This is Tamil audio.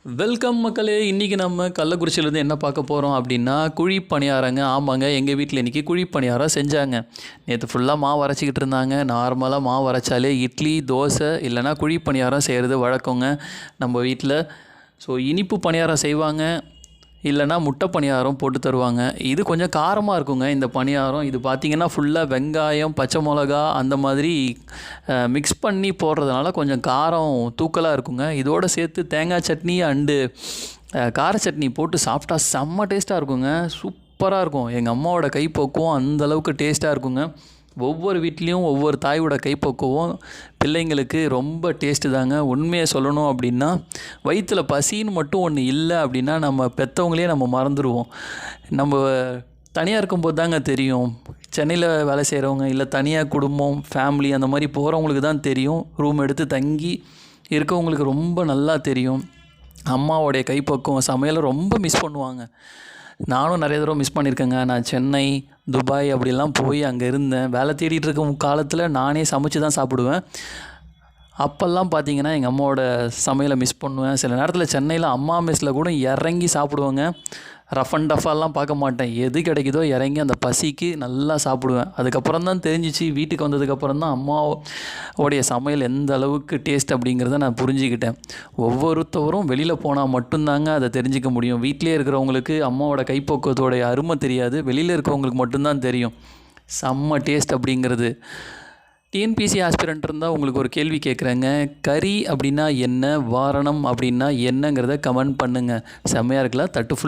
வெல்கம் மக்களே. இன்றைக்கி நம்ம கள்ளக்குறிச்சியிலேருந்து என்ன பார்க்க போகிறோம் அப்படின்னா குழி பணியாரங்க. ஆமாங்க, எங்கள் வீட்டில் இன்றைக்கி குழி பணியாரம் செஞ்சாங்க. நேற்று ஃபுல்லாக மாவு அரைச்சிக்கிட்டு இருந்தாங்க. நார்மலாக மாவு அரைச்சாலே இட்லி, தோசை இல்லைனா குழி பணியாரம் செய்கிறது வழக்கங்க நம்ம வீட்டில். ஸோ இனிப்பு பணியாரம் செய்வாங்க, இல்லைனா முட்டை பணியாரம் போட்டு தருவாங்க. இது கொஞ்சம் காரமாக இருக்குங்க இந்த பணியாரம். இது பார்த்திங்கன்னா ஃபுல்லாக வெங்காயம், பச்சை மிளகா அந்த மாதிரி மிக்ஸ் பண்ணி போடுறதுனால கொஞ்சம் காரம் தூக்கலாக இருக்குங்க. இதோடு சேர்த்து தேங்காய் சட்னி அண்டு கார சட்னி போட்டு சாப்பிட்டா செம்ம டேஸ்ட்டாக இருக்குங்க. சூப்பராக இருக்கும். எங்கள் அம்மாவோட கைப்பக்குவம் அந்தளவுக்கு டேஸ்ட்டாக இருக்குங்க. ஒவ்வொரு வீட்லேயும் ஒவ்வொரு தாயோட கைப்பக்குவம் பிள்ளைங்களுக்கு ரொம்ப டேஸ்ட்டு தாங்க. உண்மையை சொல்லணும் அப்படின்னா, வயிற்றில் பசின்னு மட்டும் ஒன்று இல்லை அப்படின்னா நம்ம பெற்றவங்களே நம்ம மறந்துடுவோம். நம்ம தனியாக இருக்கும்போது தாங்க தெரியும். சென்னையில் வேலை செய்கிறவங்க இல்லை தனியாக குடும்பம், ஃபேமிலி அந்த மாதிரி போகிறவங்களுக்கு தான் தெரியும். ரூம் எடுத்து தங்கி இருக்கவங்களுக்கு ரொம்ப நல்லா தெரியும். அம்மாவோடைய கைப்பக்குவம் சமையலை ரொம்ப மிஸ் பண்ணுவாங்க. நானும் நிறைய தடவை மிஸ் பண்ணியிருக்கேங்க. நான் சென்னை, துபாய் அப்படிலாம் போய் அங்கே இருந்தேன். வேலை தேடிட்டு இருக்கும் காலத்தில் நானே சமைச்சு தான் சாப்பிடுவேன். அப்போல்லாம் பார்த்திங்கன்னா எங்கள் அம்மாவோட சமையலை மிஸ் பண்ணுவேன். சில நேரத்தில் சென்னையில் அம்மா மெஸ்ஸில் கூட இறங்கி சாப்பிடுவேங்க. ரஃப் அண்ட் டஃபாலாம் பார்க்க மாட்டேன். எது கிடைக்குதோ இறங்கி அந்த பசிக்கு நல்லா சாப்பிடுவேன். அதுக்கப்புறம் தான் தெரிஞ்சிச்சு, வீட்டுக்கு வந்ததுக்கப்புறம் தான் அம்மாவோடைய சமையல் எந்த அளவுக்கு டேஸ்ட் அப்படிங்கிறத நான் புரிஞ்சுக்கிட்டேன். ஒவ்வொருத்தவரும் வெளியில் போனால் மட்டும்தாங்க அதை தெரிஞ்சிக்க முடியும். வீட்டிலே இருக்கிறவங்களுக்கு அம்மாவோட கைப்பக்குவத்தோடைய அருமை தெரியாது. வெளியில் இருக்கிறவங்களுக்கு மட்டும்தான் தெரியும் செம்ம டேஸ்ட் அப்படிங்கிறது. டிஎன்பிசி ஆஸ்பிரண்ட் இருந்தால் உங்களுக்கு ஒரு கேள்வி கேட்குறேங்க. கறி அப்படின்னா என்ன, வாரணம் அப்படின்னா என்னங்கிறத கமெண்ட் பண்ணுங்கள். செம்மையாக இருக்கலாம். தட்டு ஃபுல்